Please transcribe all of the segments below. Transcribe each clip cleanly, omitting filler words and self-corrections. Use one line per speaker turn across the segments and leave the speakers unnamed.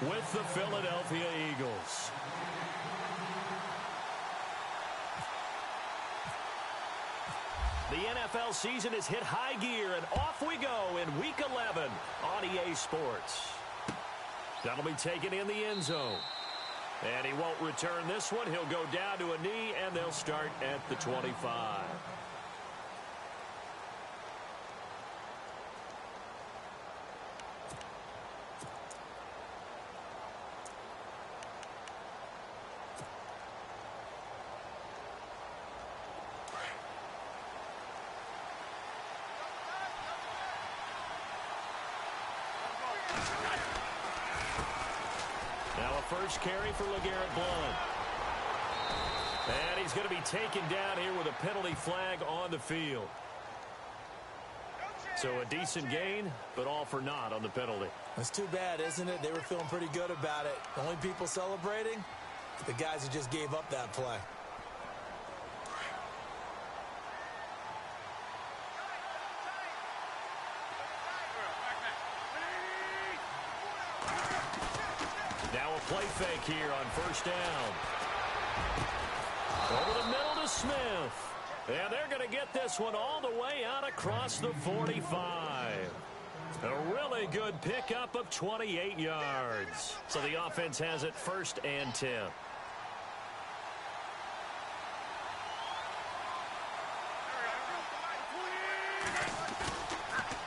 with the Philadelphia Eagles. The NFL season has hit high gear, and off we go in Week 11 on EA Sports. That'll be taken in the end zone. And he won't return this one. He'll go down to a knee, and they'll start at the 25. Now a first carry for LeGarrette Blount. And he's going to be taken down here with a penalty flag on the field. So a decent gain, but all for naught on the penalty.
That's too bad, isn't it? They were feeling pretty good about it. The only people celebrating? The guys who just gave up that play.
Now a play fake here on first down. Over the middle to Smith. And they're going to get this one all the way out across the 45. A really good pickup of 28 yards. So the offense has it 1st and 10.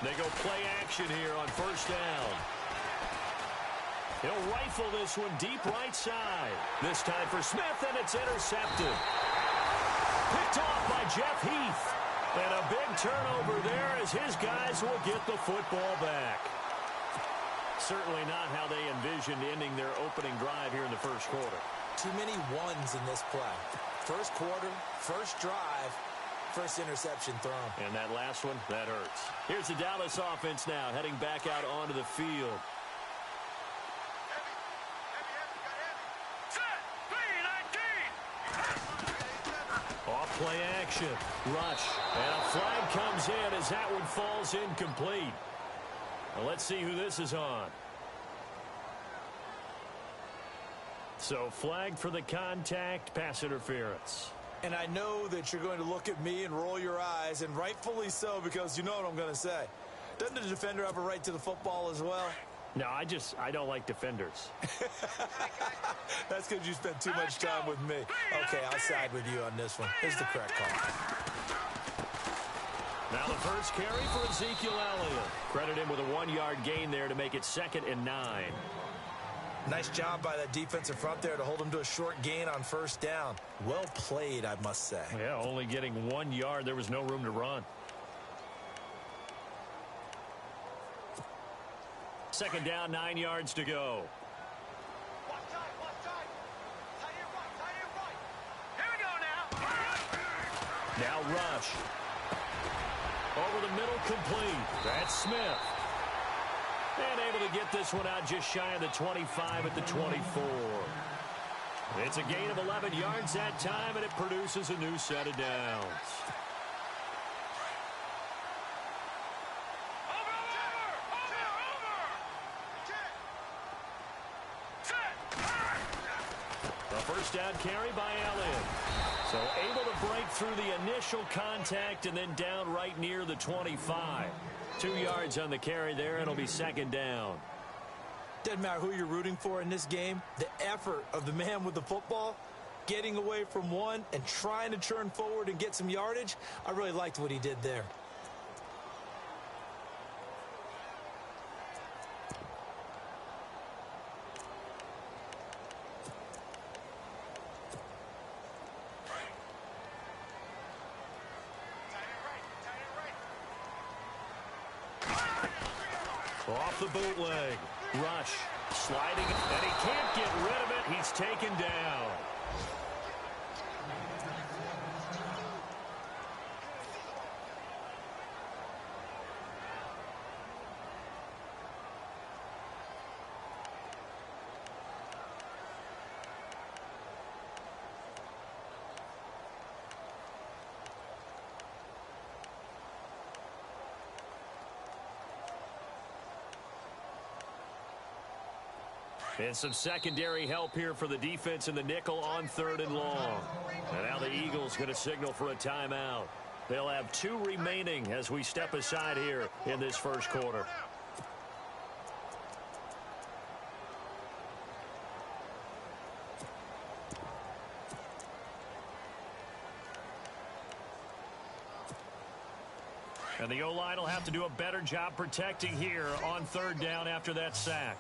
They go play action here on first down. He'll rifle this one deep right side. This time for Smith, and it's intercepted. Picked off by Jeff Heath. And a big turnover there as his guys will get the football back. Certainly not how they envisioned ending their opening drive here in the first quarter.
Too many ones in this play. First quarter, first drive, first interception thrown.
And that last one, that hurts. Here's the Dallas offense now heading back out onto the field. Play action. Rush. And a flag comes in as that one falls incomplete. Well, let's see who this is on. So flag for the contact, pass interference.
And I know that you're going to look at me and roll your eyes, and rightfully so, because you know what I'm going to say. Doesn't the defender have a right to the football as well?
No, I don't like defenders.
That's because you spent too much time with me. Okay, I'll side with you on this one. Here's the correct call.
Now the first carry for Ezekiel Elliott. Credit him with a 1-yard gain there to make it 2nd and 9.
Nice job by that defensive front there to hold him to a short gain on first down. Well played, I must say.
Yeah, only getting 1 yard. There was no room to run. 2nd down, 9 yards to go.
Here we go now.
Now Rush. Over the middle, complete. That's Smith. And able to get this one out just shy of the 25 at the 24. It's a gain of 11 yards that time, and it produces a new set of downs. First down carry by Elliott. So able to break through the initial contact and then down right near the 25. 2 yards on the carry there, and it'll be 2nd down.
Doesn't matter who you're rooting for in this game. The effort of the man with the football, getting away from one and trying to turn forward and get some yardage, I really liked what he did there.
Off the bootleg. Rush. Sliding. And he can't get rid of it. He's taken down. And some secondary help here for the defense in the nickel on 3rd and long. And now the Eagles going to signal for a timeout. They'll have 2 remaining as we step aside here in this first quarter. And the O-line will have to do a better job protecting here on 3rd down after that sack.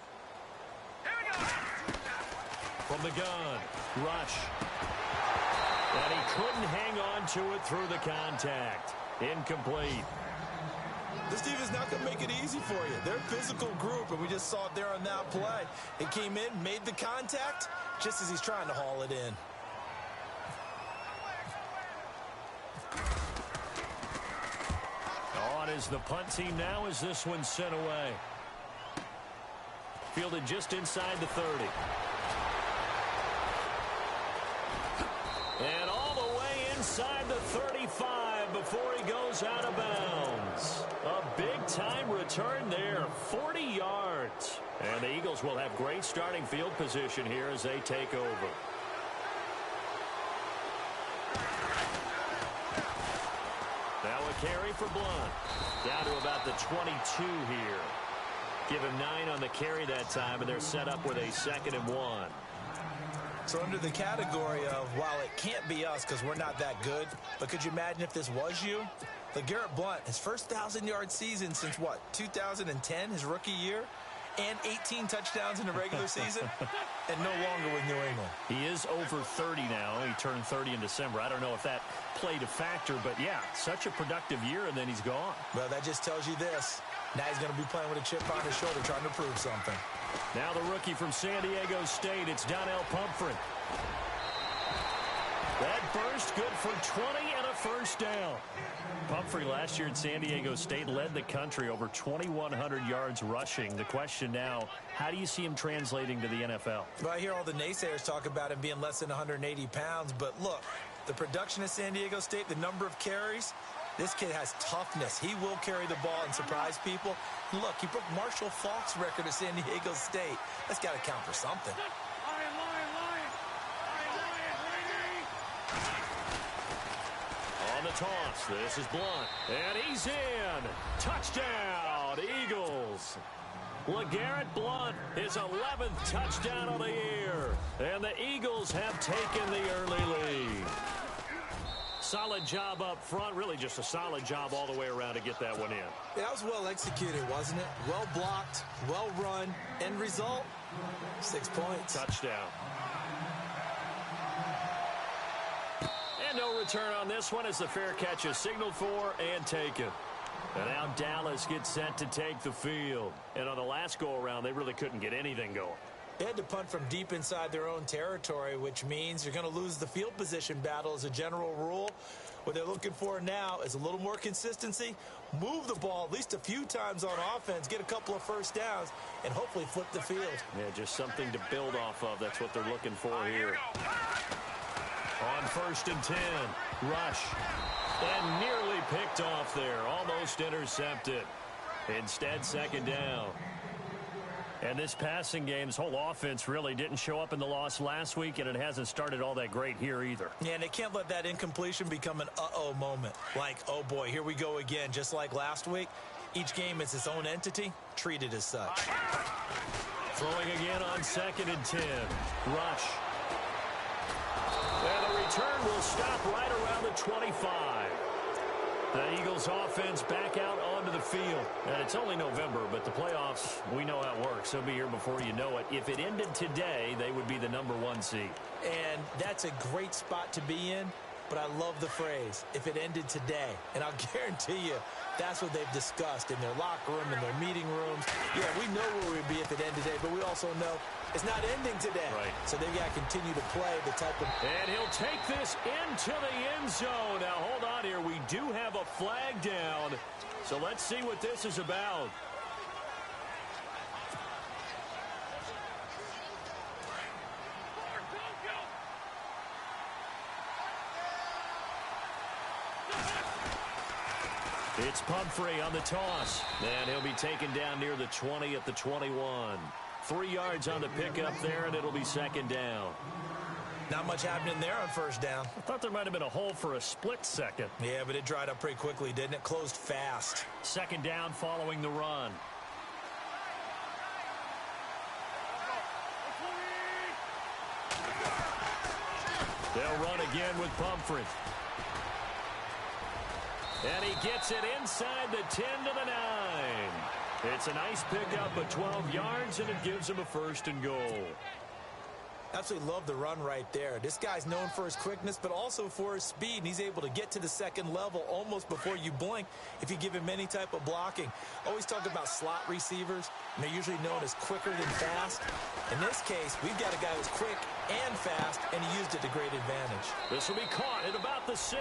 From the gun, rush. And he couldn't hang on to it through the contact. Incomplete.
This defense not going to make it easy for you. They're a physical group, and we just saw it there on that play. He came in, made the contact, just as he's trying to haul it in.
On is the punt team now as this one's sent away. Fielded just inside the 30. And all the way inside the 35 before he goes out of bounds. A big-time return there, 40 yards. And the Eagles will have great starting field position here as they take over. Now a carry for Blunt. Down to about the 22 here. Give him 9 on the carry that time, and they're set up with a 2nd and 1.
So under the category of, while it can't be us because we're not that good, but could you imagine if this was you? LeGarrette Blunt, his first 1,000-yard season since, what, 2010, his rookie year? And 18 touchdowns in the regular season, and no longer with New England.
He is over 30 now. He turned 30 in December. I don't know if that played a factor, but yeah, such a productive year, and then he's gone.
Well, that just tells you this. Now he's going to be playing with a chip on his shoulder trying to prove something.
Now the rookie from San Diego State, it's Donnell Pumphrey. That burst good for 20 and a first down. Pumphrey last year at San Diego State led the country over 2,100 yards rushing. The question now, how do you see him translating to the NFL?
Well, I hear all the naysayers talk about him being less than 180 pounds, but look, the production at San Diego State, the number of carries, this kid has toughness. He will carry the ball and surprise people. Look, he broke Marshall Faulk's record at San Diego State. That's got to count for something.
On the toss, this is Blunt, and he's in. Touchdown, Eagles. LeGarrette Blunt, his 11th touchdown of the year, and the Eagles have taken the early lead. Solid job up front, really just a solid job all the way around to get that one in.
Yeah, that was well executed, wasn't it? Well blocked, well run. End result, 6 points.
Touchdown. And no return on this one as the fair catch is signaled for and taken. And now Dallas gets set to take the field. And on the last go-around, they really couldn't get anything going.
They had to punt from deep inside their own territory, which means you're going to lose the field position battle as a general rule. What they're looking for now is a little more consistency, move the ball at least a few times on offense, get a couple of first downs, and hopefully flip the field.
Yeah, just something to build off of. That's what they're looking for here. On 1st and 10, rush. And nearly picked off there, almost intercepted. Instead, 2nd down. And this passing game, this whole offense really didn't show up in the loss last week, and it hasn't started all that great here either.
Yeah, and they can't let that incompletion become an uh-oh moment. Like, oh boy, here we go again, just like last week. Each game is its own entity, treated as such.
Throwing again on 2nd and 10. Rush. And the return will stop right around the 25. The Eagles offense back out onto the field. And it's only November, but the playoffs, we know how it works. They'll be here before you know it. If it ended today, they would be the #1 seed.
And that's a great spot to be in, but I love the phrase, if it ended today. And I'll guarantee you, that's what they've discussed in their locker room, in their meeting rooms. Yeah, we know where we'd be if it ended today, but we also know it's not ending today.
Right.
So they've got to continue to play the type of...
And he'll take this into the end zone. Now, hold on here. We do have a flag down. So let's see what this is about. It's Pumphrey on the toss. And he'll be taken down near the 20 at the 21. 3 yards on the pickup there, and it'll be second down.
Not much happening there on first down.
I thought there might have been a hole for a split second.
Yeah, but it dried up pretty quickly, didn't it? Closed fast.
Second down following the run. They'll run again with Pumphrey. And he gets it inside the 10 to the 9. It's a nice pickup of 12 yards, and it gives him a first and goal.
Absolutely love the run right there. This guy's known for his quickness, but also for his speed. And he's able to get to the second level almost before you blink if you give him any type of blocking. Always talk about slot receivers, and they're usually known as quicker than fast. In this case, we've got a guy who's quick and fast, and he used it to great advantage.
This will be caught at about the 6.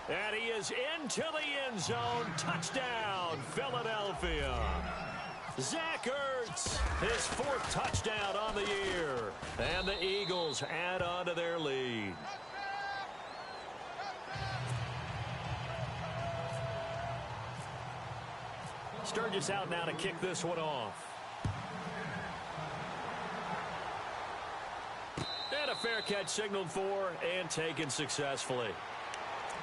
And he is into the end zone. Touchdown, Philadelphia. Zach Ertz, his 4th touchdown on the year. And the Eagles add on to their lead. Sturgis out now to kick this one off. And a fair catch signaled for and taken successfully.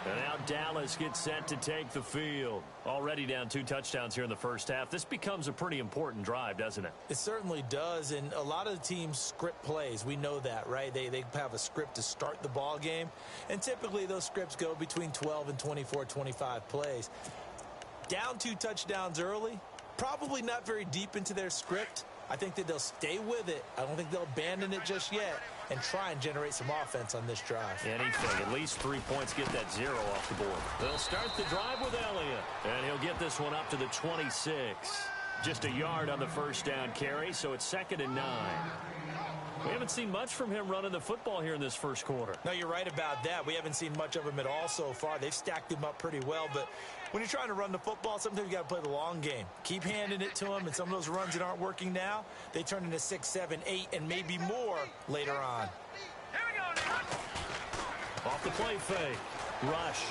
And now Dallas gets set to take the field. Already down 2 touchdowns here in the first half. This becomes a pretty important drive, doesn't it?
It certainly does, and a lot of the teams script plays. We know that, right? They have a script to start the ball game, and typically those scripts go between 12 and 24, 25 plays. Down 2 touchdowns early, probably not very deep into their script. I think that they'll stay with it. I don't think they'll abandon it just yet and try and generate some offense on this drive.
Anything. At least 3 points, get that 0 off the board. They'll start the drive with Elliott, and he'll get this one up to the 26. Just a yard on the first down carry, so it's 2nd and 9. We haven't seen much from him running the football here in this first quarter.
No, you're right about that. We haven't seen much of him at all so far. They've stacked him up pretty well, but when you're trying to run the football, sometimes you got to play the long game. Keep handing it to him, and some of those runs that aren't working now, they turn into 6, 7, 8, and maybe more later on.
Here we go now.
Off the play fake. Rush.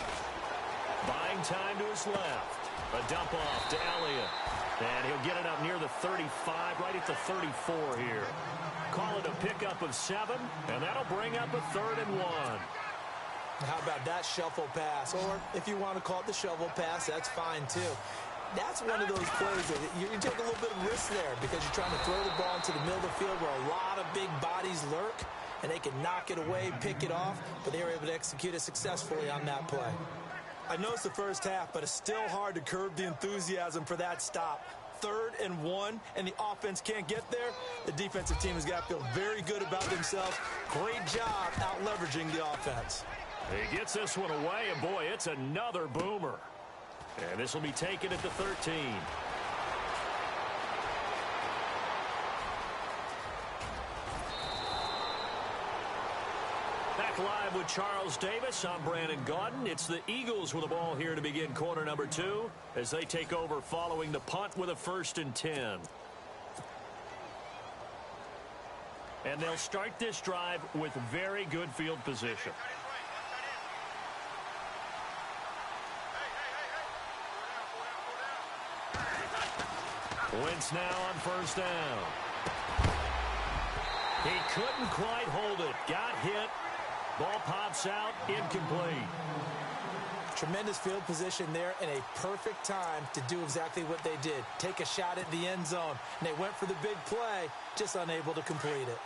Buying time to his left. A dump off to Elliott. And he'll get it up near the 35, right at the 34 here. Call it a pickup of 7, and that'll bring up a 3rd and 1.
How about that shuffle pass? Or if you want to call it the shovel pass, that's fine too. That's one of those plays that you take a little bit of risk there because you're trying to throw the ball into the middle of the field where a lot of big bodies lurk, and they can knock it away, pick it off, but they were able to execute it successfully on that play. I know it's the first half, but it's still hard to curb the enthusiasm for that stop. 3rd and 1, and the offense can't get there. The defensive team has got to feel very good about themselves. Great job out leveraging the offense.
He gets this one away, and boy, it's another boomer. And this will be taken at the 13. Back live with Charles Davis. I'm Brandon Gaudin. It's the Eagles with the ball here to begin quarter number 2 as they take over following the punt with a 1st and 10. And they'll start this drive with very good field position. Wentz now on 1st down. He couldn't quite hold it. Got hit. Ball pops out, incomplete.
Tremendous field position there and a perfect time to do exactly what they did. Take a shot at the end zone. And they went for the big play, just unable to complete it.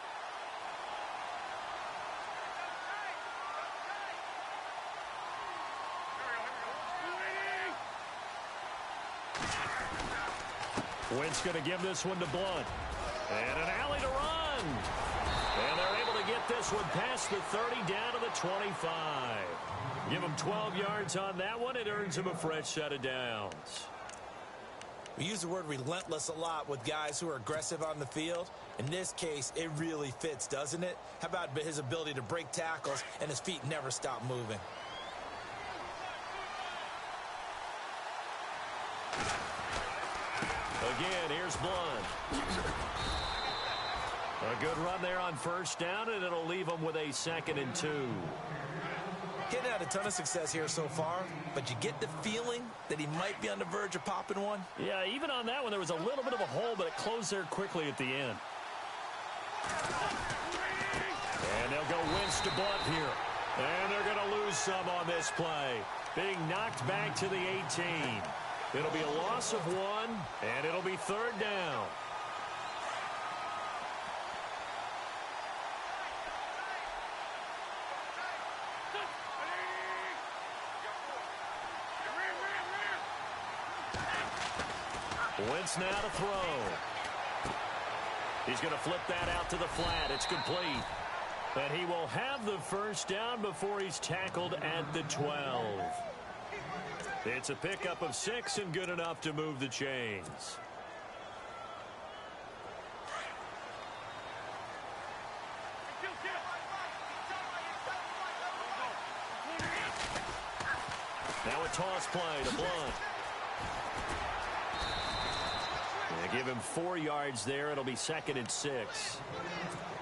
Wentz going to give this one to Blunt. And an alley to run. And they're able to get this one past the 30 down to the 25. Give him 12 yards on that one. It earns him a fresh set of downs.
We use the word relentless a lot with guys who are aggressive on the field. In this case, it really fits, doesn't it? How about his ability to break tackles and his feet never stop moving?
Again, here's Blunt. A good run there on 1st down, and it'll leave them with a 2nd and 2.
He hadn't had a ton of success here so far, but you get the feeling that he might be on the verge of popping one.
Yeah, even on that one, there was a little bit of a hole, but it closed there quickly at the end. And they'll go Wentz to Blunt here. And they're going to lose some on this play. Being knocked back to the 18. It'll be a loss of 1, and it'll be 3rd down. Wentz now to throw. He's going to flip that out to the flat. It's complete. And he will have the first down before he's tackled at the 12. It's a pickup of 6 and good enough to move the chains. Now a toss play to Blunt. They give him 4 yards there. It'll be 2nd and 6.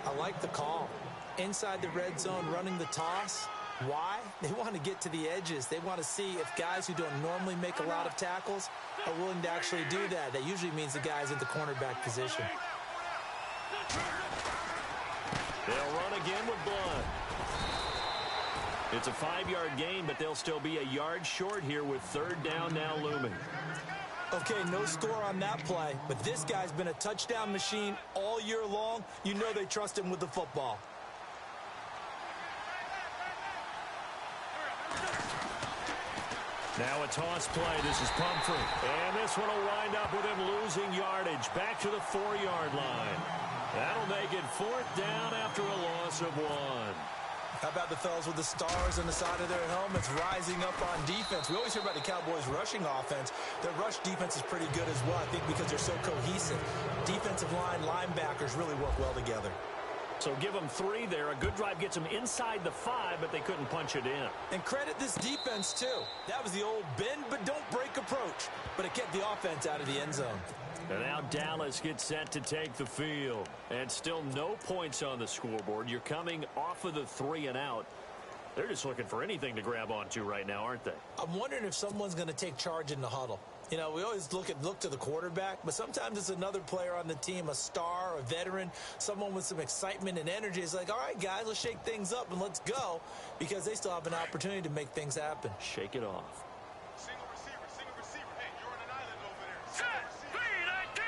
I like the call. Inside the red zone, running the toss. Why? They want to get to the edges. They want to see if guys who don't normally make a lot of tackles are willing to actually do that. That usually means the guy's in the cornerback position.
They'll run again with Blunt. It's a 5-yard gain, but they'll still be a yard short here with 3rd down now looming.
Okay, no score on that play, but this guy's been a touchdown machine all year long. You know they trust him with the football.
Now a toss play. This is Pumphrey. And this one will wind up with him losing yardage back to the 4-yard line. That'll make it 4th down after a loss of 1.
How about the fellas with the stars on the side of their helmets rising up on defense? We always hear about the Cowboys' rushing offense. Their rush defense is pretty good as well, I think, because they're so cohesive. Defensive line, linebackers really work well together.
So give them 3 there. A good drive gets them inside the 5, but they couldn't punch it in.
And credit this defense, too. That was the old bend but don't break approach. But it kept the offense out of the end zone.
And now Dallas gets set to take the field. And still no points on the scoreboard. You're coming off of the 3 and out. They're just looking for anything to grab onto right now, aren't they?
I'm wondering if someone's going to take charge in the huddle. You know, we always look to the quarterback, but sometimes it's another player on the team, a star, a veteran, someone with some excitement and energy. It's like, all right, guys, let's shake things up and let's go, because they still have an opportunity to make things happen.
Shake it off.
Single receiver. Hey, you're on an island over there. Set. 3-19.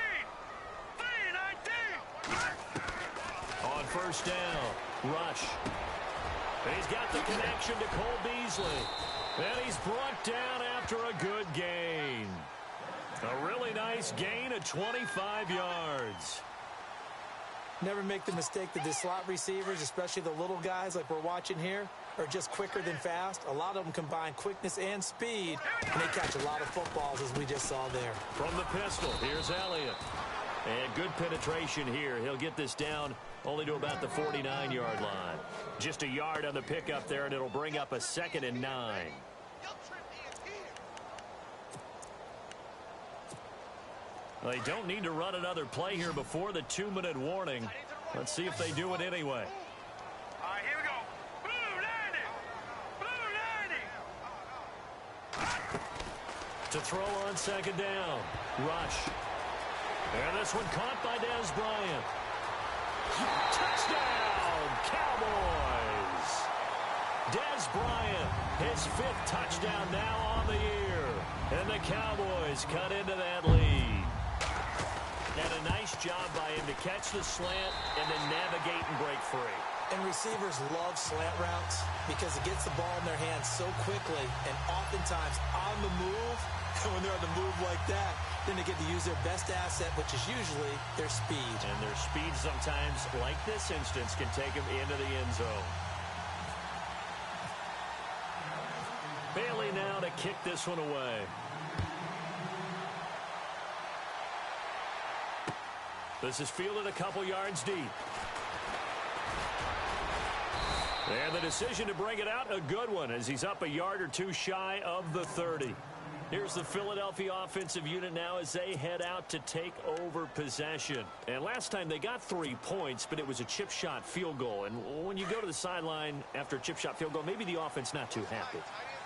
On 1st down, Rush. And he's got the connection to Cole Beasley. And he's brought down after a good gain. A really nice gain of 25 yards.
Never make the mistake that the slot receivers, especially the little guys like we're watching here, are just quicker than fast. A lot of them combine quickness and speed, and they catch a lot of footballs, as we just saw there.
From the pistol, here's Elliott. And good penetration here. He'll get this down only to about the 49-yard line. Just a yard on the pickup there, and it'll bring up a 2nd and 9. Well, they don't need to run another play here before the 2-minute warning. Let's see if they do it anyway.
All right, here we go. Blue 90.
To throw on 2nd down. Rush. And this one caught by Dez Bryant. Touchdown, Cowboys! Dez Bryant, his 5th touchdown now on the year. And the Cowboys cut into that lead. And a nice job by him to catch the slant and then navigate and break free.
And receivers love slant routes because it gets the ball in their hands so quickly and oftentimes on the move. And when they're on the move like that, then they get to use their best asset, which is usually their speed.
And their speed sometimes, like this instance, can take them into the end zone. Bailey now to kick this one away. This is fielded a couple yards deep. And the decision to bring it out, a good one, as he's up a yard or 2 shy of the 30. Here's the Philadelphia offensive unit now as they head out to take over possession. And last time they got 3 points, but it was a chip shot field goal. And when you go to the sideline after a chip shot field goal, maybe the offense not too happy.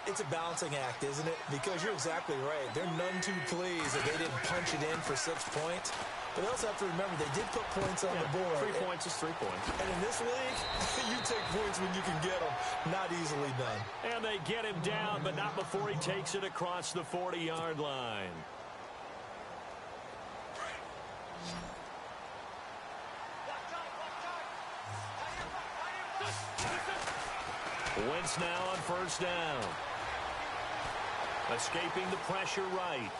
It's a balancing act, isn't it? Because you're exactly right. They're none too pleased that they didn't punch it in for 6 points. But they also have to remember they did put points on the board.
3 points is 3 points.
And in this league, you take points when you can get them. Not easily done.
And they get him down, but not before he takes it across the 40-yard line. Wentz now on first down. Escaping the pressure right.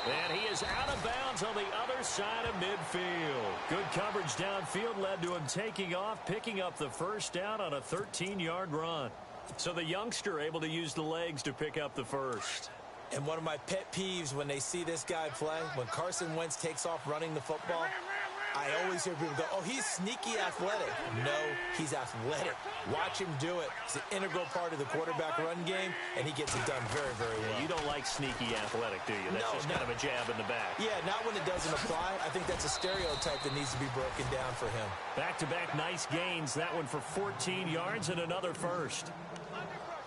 And he is out of bounds on the other side of midfield. Good coverage downfield led to him taking off, picking up the first down on a 13-yard run. So the youngster able to use the legs to pick up the first.
And one of my pet peeves when they see this guy play, when Carson Wentz takes off running the football, I always hear people go, oh, he's sneaky athletic. No, he's athletic. Watch him do it. It's an integral part of the quarterback run game, and he gets it done very, very well.
You don't like sneaky athletic, do you? That's just kind of a jab in the back.
Yeah, not when it doesn't apply. I think that's a stereotype that needs to be broken down for him.
Back-to-back nice gains. That one for 14 yards and another first.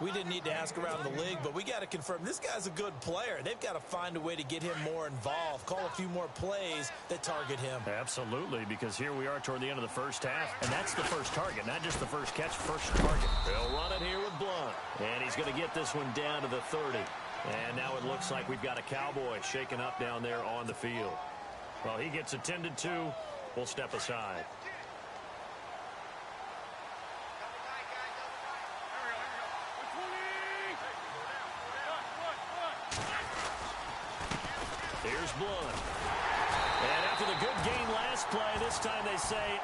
We didn't need to ask around the league, but we got to confirm this guy's a good player. They've got to find a way to get him more involved, call a few more plays that target him.
Absolutely, because here we are toward the end of the first half, and that's the first target, not just the first catch, first target. They'll run it here with Blunt, and he's going to get this one down to the 30. And now it looks like we've got a Cowboy shaken up down there on the field. Well, he gets attended to. We'll step aside. Here's Blunt. And after the good game last play, this time they say,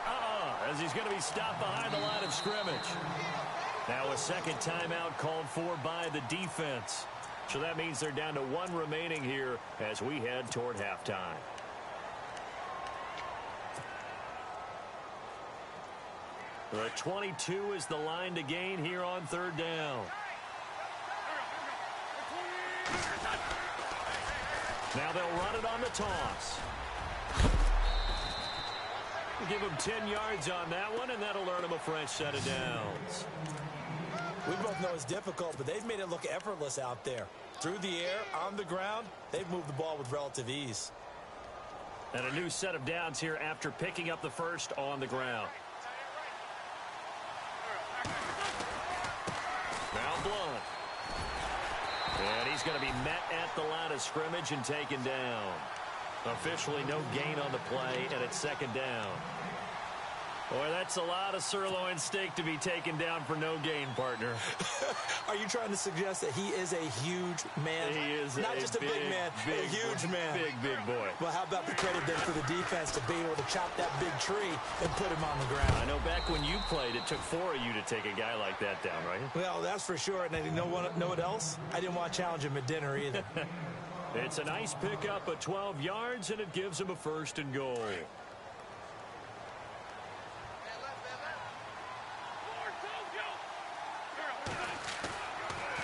as he's going to be stopped behind the line of scrimmage. Now a second timeout called for by the defense. So that means they're down to 1 remaining here as we head toward halftime. The 22 is the line to gain here on third down. Now they'll run it on the toss. Give him 10 yards on that one, and that'll earn him a fresh set of downs.
We both know it's difficult, but they've made it look effortless out there. Through the air, on the ground, they've moved the ball with relative ease.
And a new set of downs here after picking up the first on the ground. Now Blunt. And he's going to be met at the line of scrimmage and taken down. Officially no gain on the play, and it's second down. Boy, that's a lot of sirloin steak to be taken down for no gain, partner.
Are you trying to suggest that he is a huge man?
He is
not just a big man, a huge man.
Big boy.
Well, how about the credit then for the defense to be able to chop that big tree and put him on the ground?
I know back when you played, it took 4 of you to take a guy like that down, right?
Well, that's for sure. And you know what else? I didn't want to challenge him at dinner either.
It's a nice pickup of 12 yards, and it gives him a first and goal.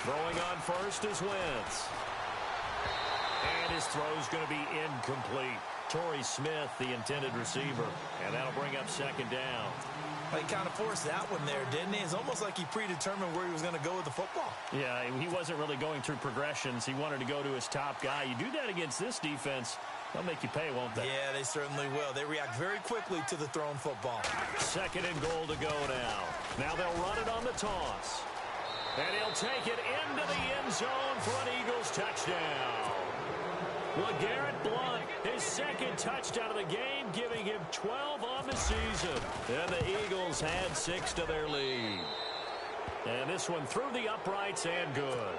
Throwing on first is Wentz. And his throw's going to be incomplete. Torrey Smith, the intended receiver. And that'll bring up second down.
He kind of forced that one there, didn't he? It's almost like he predetermined where he was going to go with the football.
Yeah, he wasn't really going through progressions. He wanted to go to his top guy. You do that against this defense, they'll make you pay, won't they?
Yeah, they certainly will. They react very quickly to the thrown football.
Second and goal to go now. Now they'll run it on the toss. And he'll take it into the end zone for an Eagles touchdown. LeGarrette Blunt, his second touchdown of the game, giving him 12 on the season. And the Eagles had 6 to their lead. And this one through the uprights and good.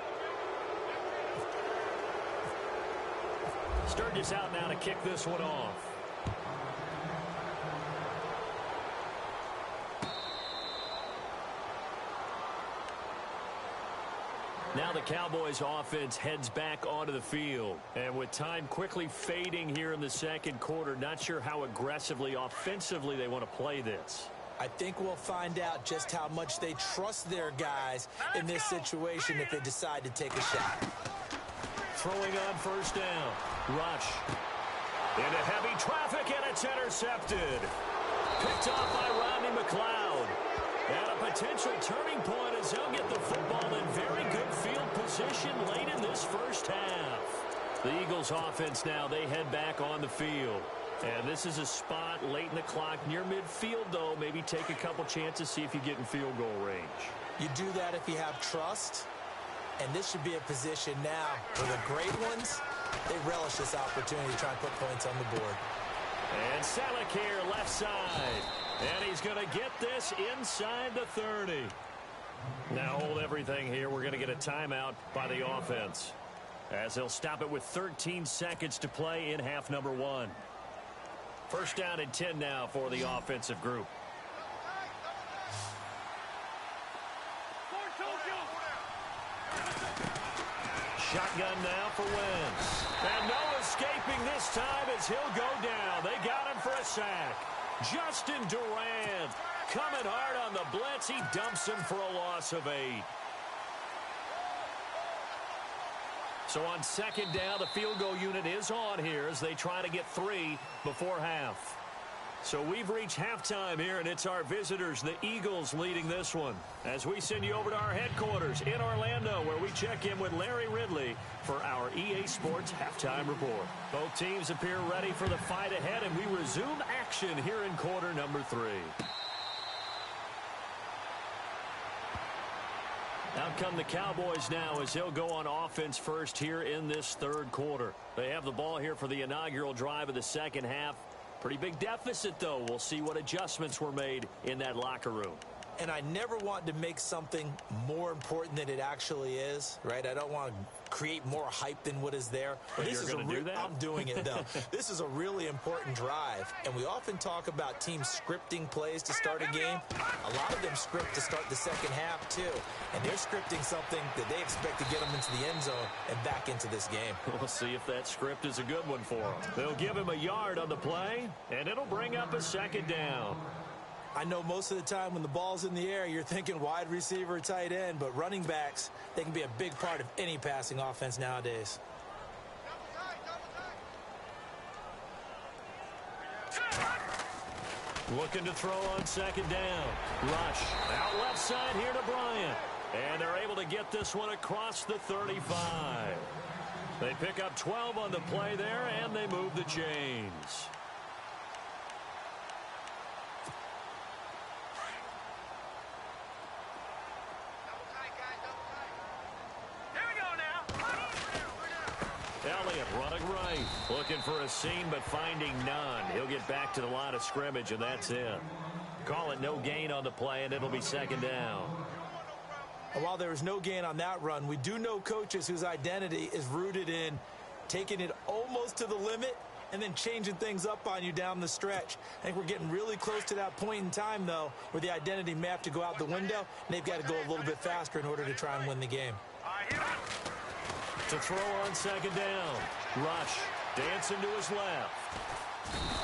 Sturgis out now to kick this one off. Now the Cowboys offense heads back onto the field. And with time quickly fading here in the second quarter, not sure how aggressively, offensively they want to play this.
I think we'll find out just how much they trust their guys in this situation if they decide to take a shot.
Throwing on first down. Rush. Into heavy traffic, and it's intercepted. Picked off by Rodney McLeod. And a potential turning point as they'll get the football in very good field position late in this first half. The Eagles offense now, they head back on the field. And this is a spot late in the clock near midfield, though. Maybe take a couple chances, see if you get in field goal range.
You do that if you have trust. And this should be a position now where the great ones, they relish this opportunity to try and put points on the board.
And Selleck here, left side. And he's going to get this inside the 30. Now hold everything here. We're going to get a timeout by the offense, as they'll stop it with 13 seconds to play in half number 1. First down and 10 now for the offensive group. Shotgun now for Wentz. And no escaping this time as he'll go down. They got him for a sack. Justin Durant coming hard on the blitz. He dumps him for a loss of 8. So on second down, the field goal unit is on here as they try to get 3 before half. So we've reached halftime here, and it's our visitors, the Eagles, leading this one. As we send you over to our headquarters in Orlando, where we check in with Larry Ridley for our EA Sports Halftime Report. Both teams appear ready for the fight ahead, and we resume action here in quarter number 3. Out come the Cowboys now as they'll go on offense first here in this third quarter. They have the ball here for the inaugural drive of the second half. Pretty big deficit, though. We'll see what adjustments were made in that locker room.
And I never want to make something more important than it actually is, right? I don't want to create more hype than what is there.
But you're going to do that?
I'm doing it, though. This is a really important drive, and we often talk about teams scripting plays to start a game. A lot of them script to start the second half, too. And they're scripting something that they expect to get them into the end zone and back into this game.
We'll see if that script is a good one for them. They'll give him a yard on the play, and it'll bring up a second down.
I know most of the time when the ball's in the air, you're thinking wide receiver, tight end, but running backs, they can be a big part of any passing offense nowadays.
Looking to throw on second down. Rush out left side here to Bryant. And they're able to get this one across the 35. They pick up 12 on the play there, and they move the chains. Elliott running right. Looking for a seam, but finding none. He'll get back to the line of scrimmage, and that's it. Call it no gain on the play, and it'll be second down.
And while there is no gain on that run, we do know coaches whose identity is rooted in taking it almost to the limit and then changing things up on you down the stretch. I think we're getting really close to that point in time, though, where the identity may have to go out the window, and they've got to go a little bit faster in order to try and win the game.
To throw on second down. Rush dancing to his left.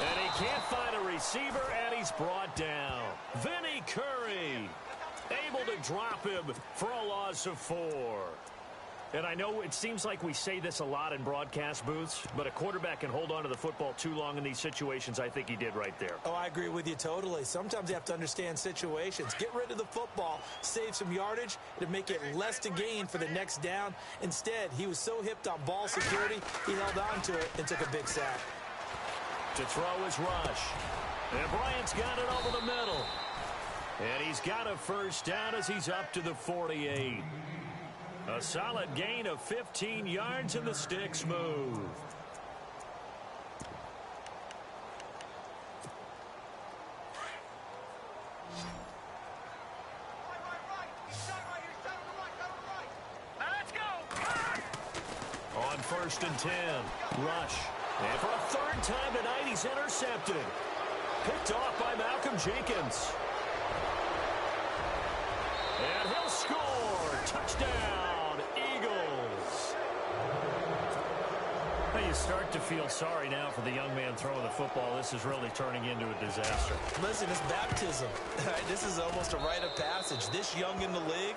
And he can't find a receiver, and he's brought down. Vinny Curry able to drop him for a loss of 4. And I know it seems like we say this a lot in broadcast booths, but a quarterback can hold on to the football too long in these situations. I think he did right there.
Oh, I agree with you totally. Sometimes you have to understand situations. Get rid of the football, save some yardage to make it less to gain for the next down. Instead, he was so hipped on ball security, he held on to it and took a big sack.
To throw is Rush. And Bryant's got it over the middle. And he's got a first down as he's up to the 48. A solid gain of 15 yards, and the sticks move.
Let's go!
On first and 10, Rush. And for a third time tonight, he's intercepted. Picked off by Malcolm Jenkins. And he'll score. Touchdown, Eagles. Now you start to feel sorry now for the young man throwing the football. This is really turning into a disaster.
Listen, it's baptism. This is almost a rite of passage. This young in the league,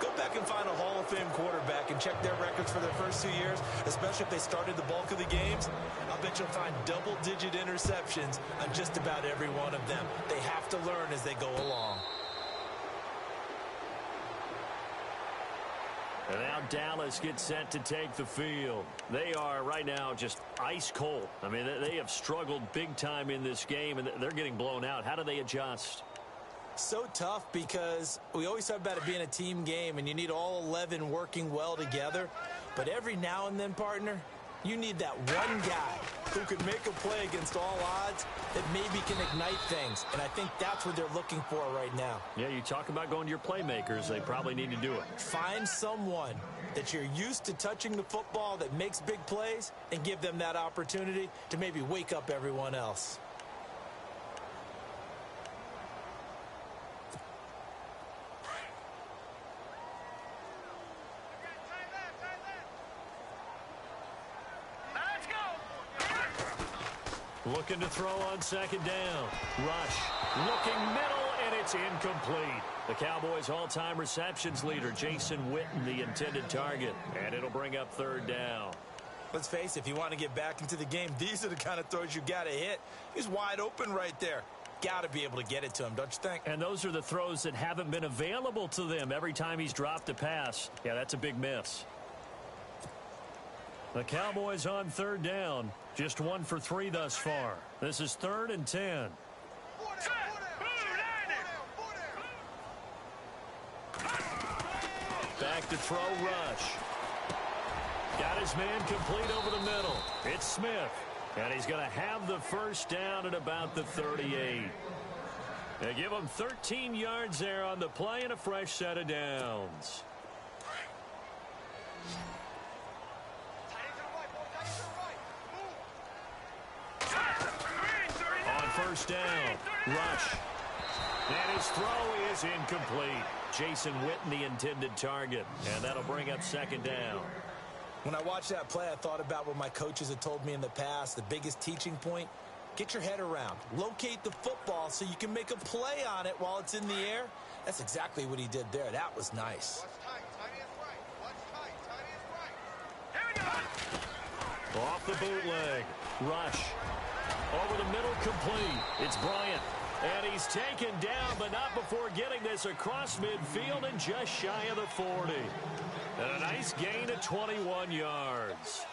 Go back and find a Hall of Fame quarterback and check their records for their first 2 years, especially if they started the bulk of the games. I'll bet you'll find double-digit interceptions on just about every one of them. They have to learn as they go along.
And now Dallas gets set to take the field. They are right now just ice cold. I mean, they have struggled big time in this game, and they're getting blown out. How do they adjust?
So tough because we always talk about it being a team game, and you need all 11 working well together. But every now and then, partner, you need that one guy who can make a play against all odds that maybe can ignite things. And I think that's what they're looking for right now.
Yeah, you talk about going to your playmakers. They probably need to do it.
Find someone that you're used to touching the football that makes big plays and give them that opportunity to maybe wake up everyone else.
Looking to throw on second down. Rush. Looking middle, and it's incomplete. The Cowboys' all-time receptions leader, Jason Witten, the intended target. And it'll bring up third down.
Let's face it, if you want to get back into the game, these are the kind of throws you got to hit. He's wide open right there. Got to be able to get it to him, don't you think?
And those are the throws that haven't been available to them every time he's dropped a pass. Yeah, that's a big miss. The Cowboys on third down. Just 1 for 3 thus far. This is 3rd and 10. Back to throw, Rush. Got his man complete over the middle. It's Smith. And he's going to have the first down at about the 38. They give him 13 yards there on the play and a fresh set of downs. First down. Rush. And his throw is incomplete. Jason Witten, the intended target. And that'll bring up second down.
When I watched that play, I thought about what my coaches had told me in the past. The biggest teaching point, get your head around. Locate the football so you can make a play on it while it's in the air. That's exactly what he did there. That was nice.
Off the bootleg. Rush. Over the middle, complete. It's Bryant. And he's taken down, but not before getting this across midfield and just shy of the 40. And a nice gain of 21 yards.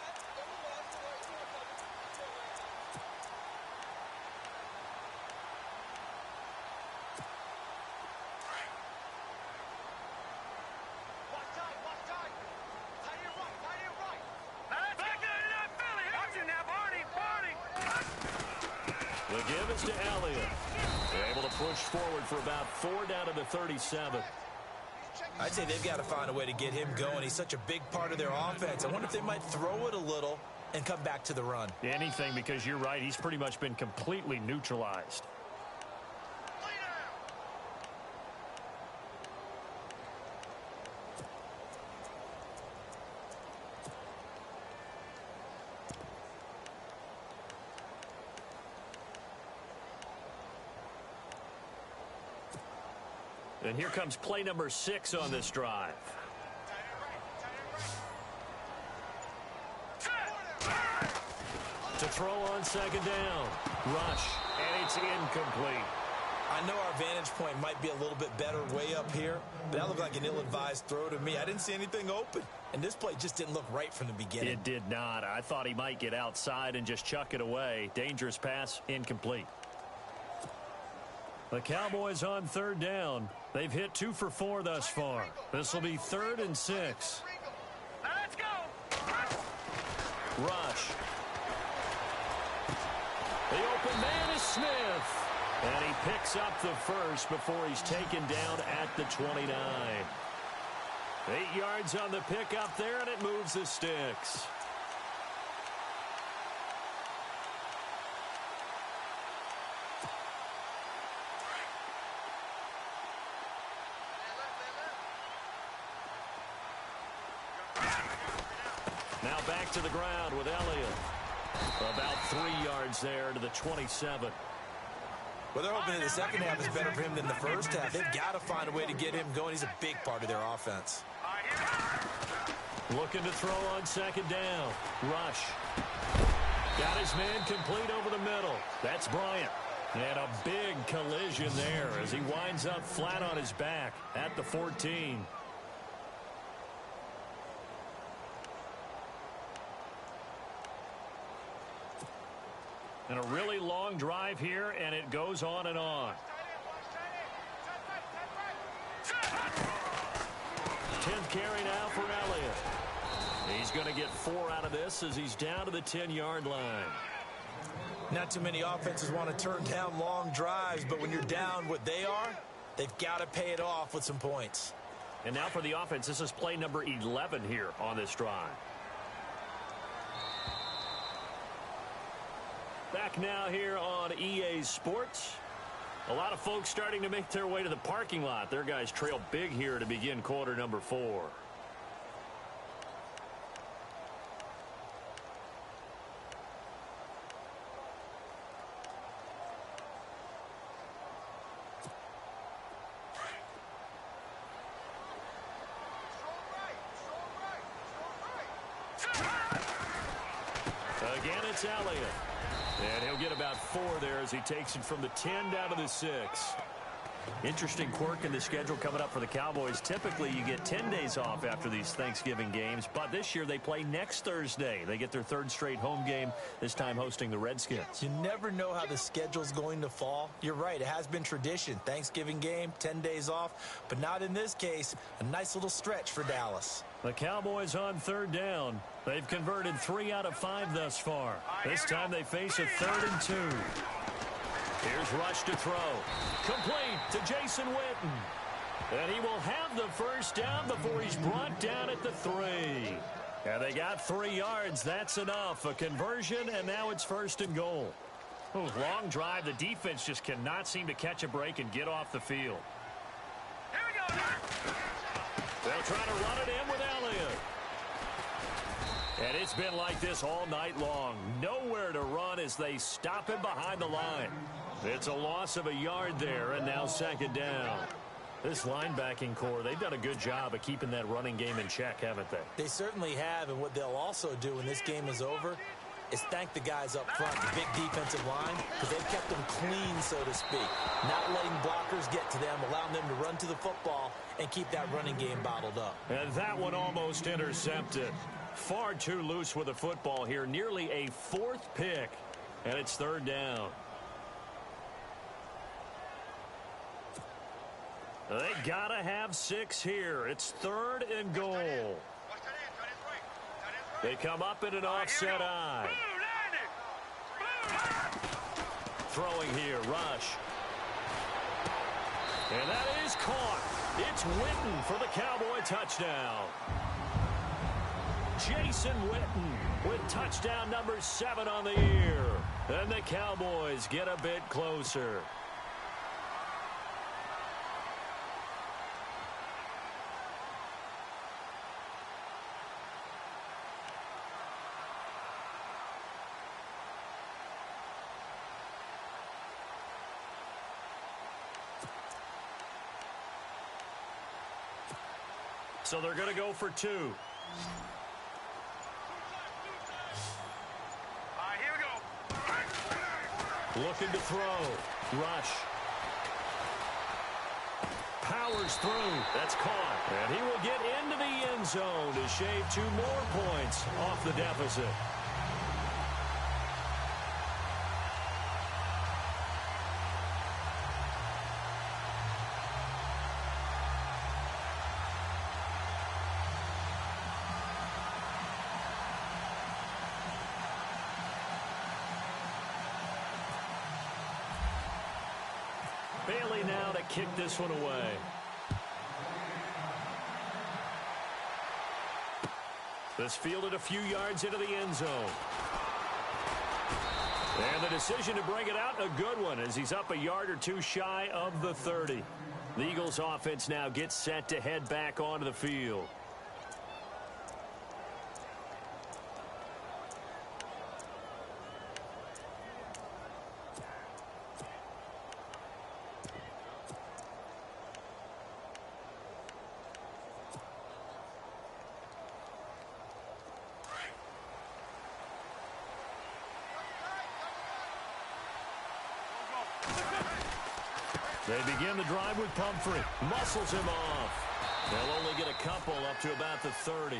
The give is to Elliott. They're able to push forward for about 4 down to the 37.
I'd say they've got to find a way to get him going. He's such a big part of their offense. I wonder if they might throw it a little and come back to the run.
Anything, because you're right. He's pretty much been completely neutralized. And here comes play number 6 on this drive. To throw on second down. Rush. And it's incomplete.
I know our vantage point might be a little bit better way up here, but that looked like an ill-advised throw to me. I didn't see anything open, and this play just didn't look right from the beginning.
It did not. I thought he might get outside and just chuck it away. Dangerous pass, incomplete. The Cowboys on third down. They've hit 2 for 4 thus far. This will be 3rd and 6.
Let's go.
Rush. The open man is Smith. And he picks up the first before he's taken down at the 29. 8 yards on the pickup there, and it moves the sticks. Now back to the ground with Elliott. About 3 yards there to the 27.
Well, they're hoping that the second half is better for him than the first half. They've got to find a way to get him going. He's a big part of their offense.
Looking to throw on second down. Rush. Got his man complete over the middle. That's Bryant. And a big collision there as he winds up flat on his back at the 14. And a really long drive here, and it goes on and on. 10th carry now for Elliott. He's going to get 4 out of this as he's down to the 10-yard line.
Not too many offenses want to turn down long drives, but when you're down what they are, they've got to pay it off with some points.
And now for the offense, this is play number 11 here on this drive. Back now here on EA Sports. A lot of folks starting to make their way to the parking lot. Their guys trail big here to begin quarter number 4. Again, it's Elliott. And he'll get about 4 there as he takes it from the 10 down to the 6. Interesting quirk in the schedule coming up for the Cowboys. Typically, you get 10 days off after these Thanksgiving games, but this year they play next Thursday. They get their 3rd straight home game, this time hosting the Redskins.
You never know how the schedule's going to fall. You're right, it has been tradition. Thanksgiving game, 10 days off, but not in this case. A nice little stretch for Dallas.
The Cowboys on 3rd down. They've converted 3 out of 5 thus far. This time they face a 3rd and 2. Here's Rush to throw. Complete to Jason Witten. And he will have the first down before he's brought down at the 3. And they got 3 yards. That's enough. A conversion, and now it's 1st and goal. Ooh, long drive. The defense just cannot seem to catch a break and get off the field.
Here we go.
They'll try to run it in with Elliott. And it's been like this all night long. Nowhere to run as they stop him behind the line. It's a loss of a yard there, and now 2nd down. This linebacking core, they've done a good job of keeping that running game in check, haven't they?
They certainly have, and what they'll also do when this game is over is thank the guys up front, the big defensive line, because they've kept them clean, so to speak. Not letting blockers get to them, allowing them to run to the football and keep that running game bottled up.
And that one almost intercepted. Far too loose with the football here. Nearly a 4th pick, and it's 3rd down. They gotta have 6 here. It's 3rd and goal. They come up in an offset eye. Throwing here, Rush. And that is caught. It's Witten for the Cowboy touchdown. Jason Witten with touchdown number 7 on the year. And the Cowboys get a bit closer. So they're going to go for 2.
Here we go.
Looking to throw. Rush. Powers through. That's caught. And he will get into the end zone to shave 2 more points off the deficit. Bailey now to kick this one away. This fielded a few yards into the end zone. And the decision to bring it out, a good one, as he's up a yard or 2 shy of the 30. The Eagles offense now gets set to head back onto the field. They begin the drive with Pumphrey. Muscles him off. They'll only get a couple up to about the 30.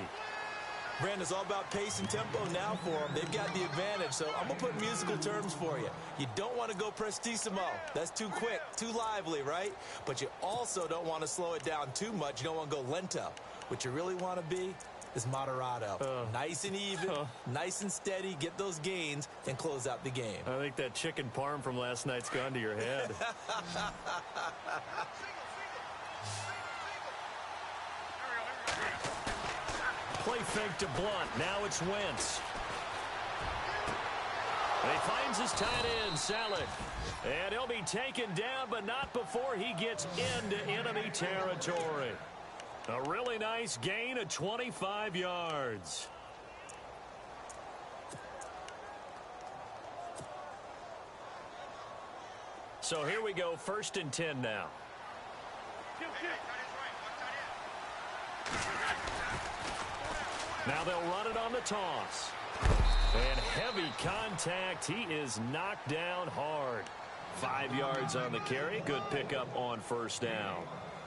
Brandon, it's all about pace and tempo now for them. They've got the advantage, so I'm going to put musical terms for you. You don't want to go prestissimo. That's too quick, too lively, right? But you also don't want to slow it down too much. You don't want to go lento. What you really want to be is moderato. Nice and even, nice and steady, get those gains, and close out the game.
I think that chicken parm from last night's gone to your head. Play fake to Blunt. Now it's Wentz. And he finds his tight end, Saleh. And he'll be taken down, but not before he gets into enemy territory. A really nice gain of 25 yards. So here we go, 1st and 10 now. Now they'll run it on the toss. And heavy contact. He is knocked down hard. 5 yards on the carry. Good pickup on 1st down.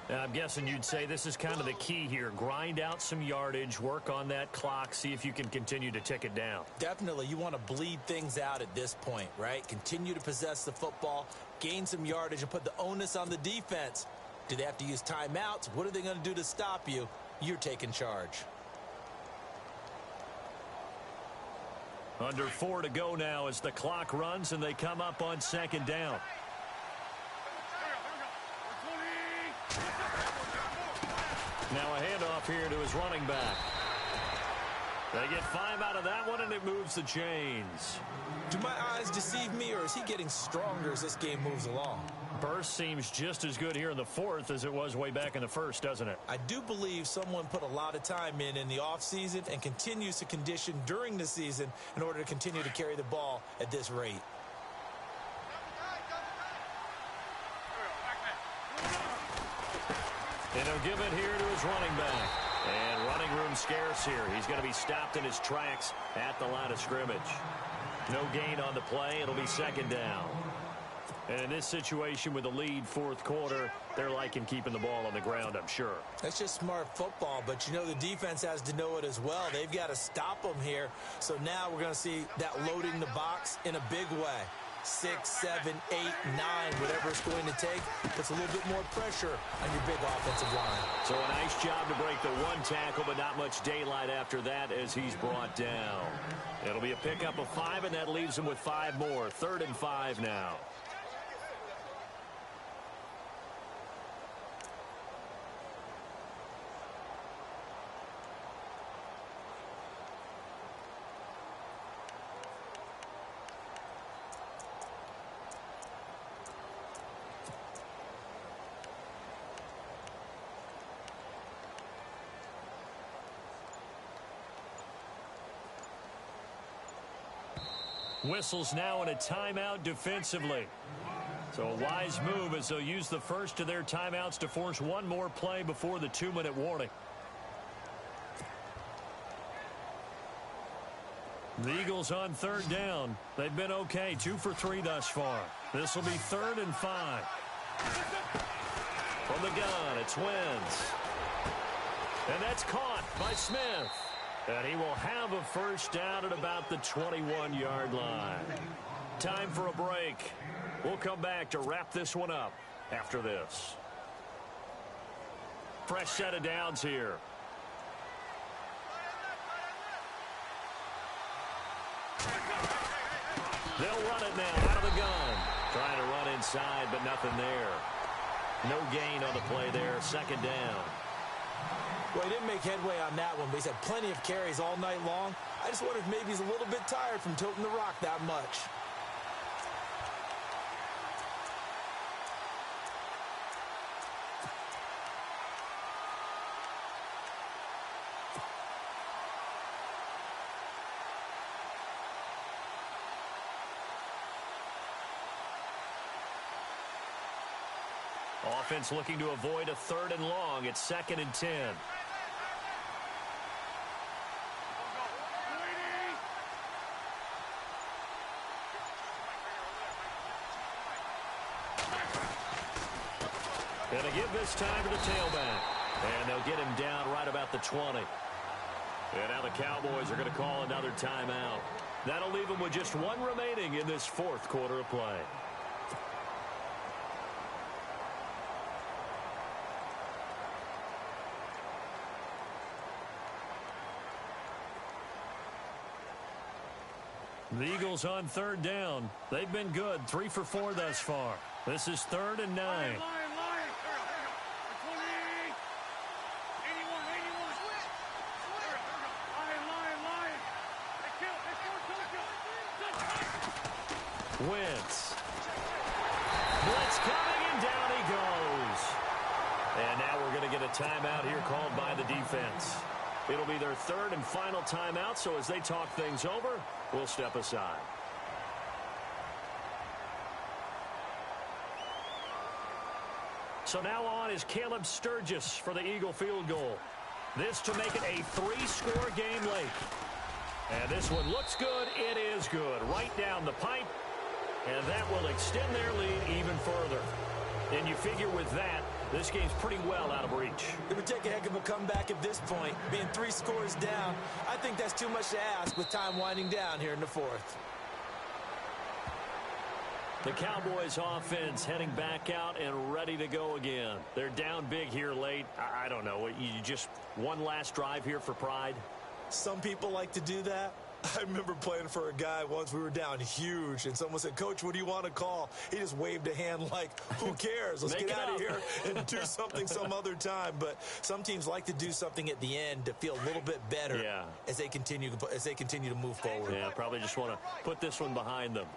Now, I'm guessing you'd say this is kind of the key here. Grind out some yardage, work on that clock, see if you can continue to tick it down.
Definitely. You want to bleed things out at this point, right? Continue to possess the football, gain some yardage, and put the onus on the defense. Do they have to use timeouts? What are they going to do to stop you? You're taking charge.
Under 4 to go now as the clock runs and they come up on 2nd down. Now a handoff here to his running back. They get 5 out of that one, and it moves the chains.
Do my eyes deceive me, or is he getting stronger as this game moves along?
Burst seems just as good here in the 4th as it was way back in the 1st, doesn't it?
I do believe someone put a lot of time in the offseason and continues to condition during the season in order to continue to carry the ball at this rate.
And he'll give it here to his running back. And running room scarce here. He's going to be stopped in his tracks at the line of scrimmage. No gain on the play. It'll be 2nd down. And in this situation with the lead 4th quarter, they're liking keeping the ball on the ground, I'm sure.
That's just smart football, but you know the defense has to know it as well. They've got to stop them here. So now we're going to see that loading the box in a big way. 6, 7, 8, 9, whatever it's going to take, puts a little bit more pressure on your big offensive line.
So a nice job to break the 1 tackle, but not much daylight after that as he's brought down. It'll be a pickup of 5, and that leaves him with 5 more. 3rd and 5 now. Whistles now in a timeout defensively. So a wise move as they'll use the first of their timeouts to force one more play before the 2-minute warning. The Eagles on 3rd down. They've been okay, 2 for 3 thus far. This will be 3rd and 5. From the gun, it's Wentz. And that's caught by Smith. And he will have a 1st down at about the 21-yard line. Time for a break. We'll come back to wrap this one up after this. Fresh set of downs here. They'll run it now out of the gun. Trying to run inside, but nothing there. No gain on the play there. 2nd down.
Well, he didn't make headway on that one, but he's had plenty of carries all night long. I just wonder if maybe he's a little bit tired from toting the rock that much.
Offense looking to avoid a 3rd and long. It's 2nd and 10. And they give this time to the tailback. And they'll get him down right about the 20. And now the Cowboys are going to call another timeout. That'll leave them with just one remaining in this fourth quarter of play. The Eagles on third down. They've been good, 3 for 4 thus far. This is 3rd and 9. Wentz. Blitz coming, and down he goes. And now we're going to get a timeout here called by the defense. It'll be their 3rd and final timeout, so as they talk things over, we'll step aside. So now on is Caleb Sturgis for the Eagle field goal. This to make it a 3-score game late. And this one looks good. It is good. Right down the pipe. And that will extend their lead even further. And you figure with that, this game's pretty well out of reach.
It would take a heck of a comeback at this point. Being 3 scores down, I think that's too much to ask with time winding down here in the 4th.
The Cowboys offense heading back out and ready to go again. They're down big here late. I don't know. You just one last drive here for pride?
Some people like to do that. I remember playing for a guy once. We were down huge, and someone said, "Coach, what do you want to call?" He just waved a hand like, who cares? Let's get out of here and do something some other time. But some teams like to do something at the end to feel a little bit better as they continue to move forward.
Yeah, probably just want to put this one behind them.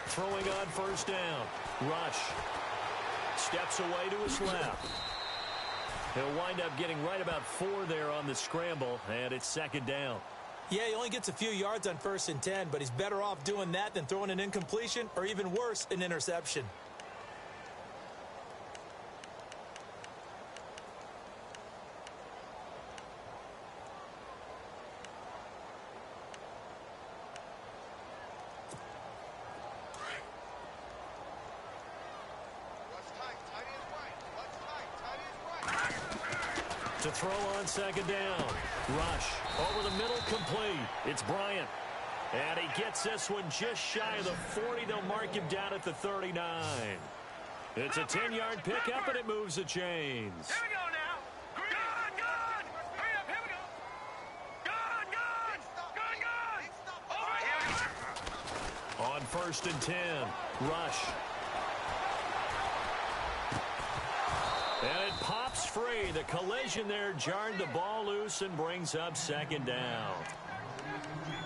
Throwing on first down. Rush. Steps away to his left. He'll wind up getting right about 4 there on the scramble, and it's 2nd down.
Yeah, he only gets a few yards on 1st and 10, but he's better off doing that than throwing an incompletion or even worse, an interception.
To throw on 2nd down. Rush. Over the middle, complete. It's Bryant. And he gets this one just shy of the 40. They'll mark him down at the 39. It's a 10-yard pickup, and it moves the chains.
Here we go now. Good, good. Hurry up, here we go. Good, good. All right, here we go.
On 1st and 10. Rush. And it pops free. The collision there jarred the ball loose and brings up 2nd down.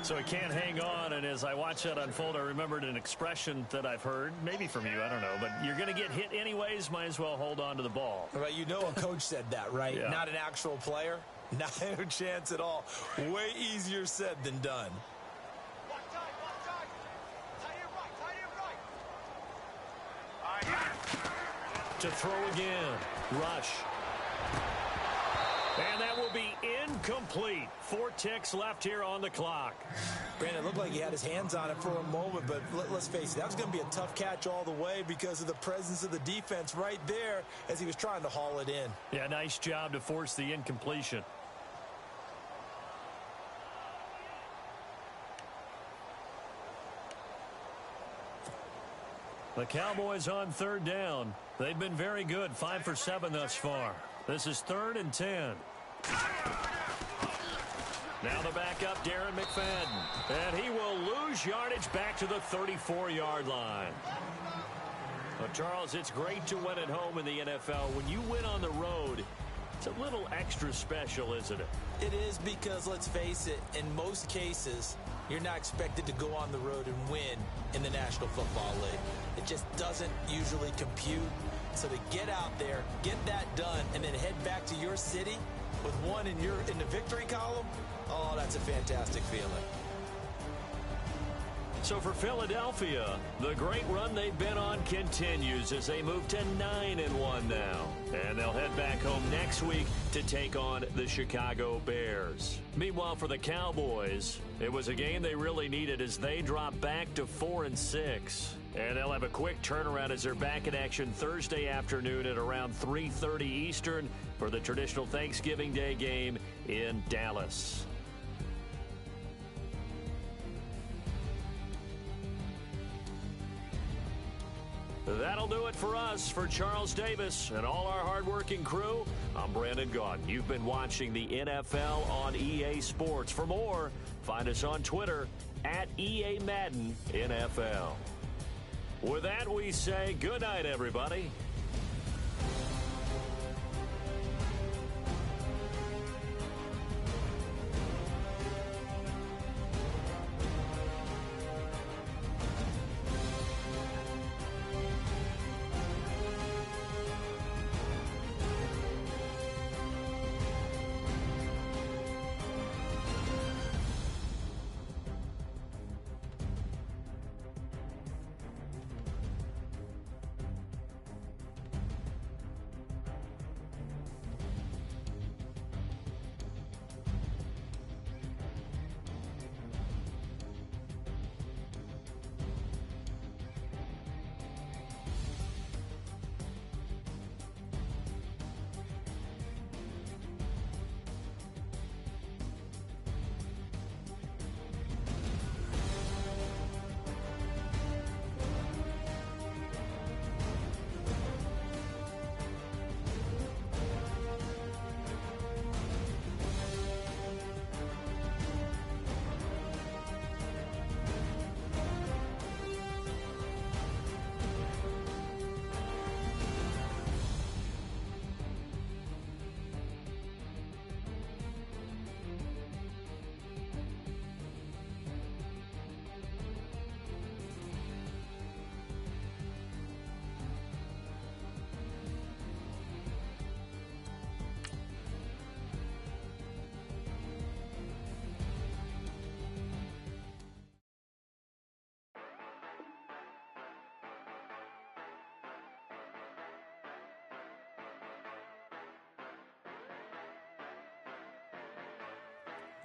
So he can't hang on, and as I watch that unfold, I remembered an expression that I've heard, maybe from you, I don't know, but you're going to get hit anyways, might as well hold on to the ball.
Right, you know a coach said that, right?
Yeah.
Not an actual player. Not a chance at all. Way easier said than done.
One time. Tie it right. All right.
To throw again. Rush. And that will be incomplete. 4 ticks left here on the clock.
Brandon, it looked like he had his hands on it for a moment, but let's face it, that was going to be a tough catch all the way because of the presence of the defense right there as he was trying to haul it in.
Yeah, nice job to force the incompletion. The Cowboys on 3rd down. They've been very good, 5 for 7 thus far. This is 3rd and 10. Now the backup, Darren McFadden. And he will lose yardage back to the 34-yard line. Well, Charles, it's great to win at home in the NFL. When you win on the road, it's a little extra special, isn't it?
It is because, let's face it, in most cases, you're not expected to go on the road and win in the National Football League. It just doesn't usually compute. So to get out there, get that done, and then head back to your city with one in the victory column, oh, that's a fantastic feeling.
So for Philadelphia, the great run they've been on continues as they move to 9-1 now. And they'll head back home next week to take on the Chicago Bears. Meanwhile, for the Cowboys, it was a game they really needed as they dropped back to 4-6. And they'll have a quick turnaround as they're back in action Thursday afternoon at around 3:30 Eastern for the traditional Thanksgiving Day game in Dallas. That'll do it for us. For Charles Davis and all our hardworking crew, I'm Brandon Gaudin. You've been watching the NFL on EA Sports. For more, find us on Twitter at EA Madden NFL. With that, we say good night, everybody.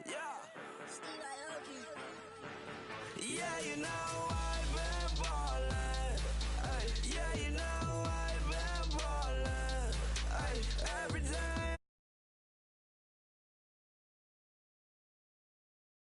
Yeah. Yeah, you know I've been ballin'. Hey. Yeah, you know I've been ballin'.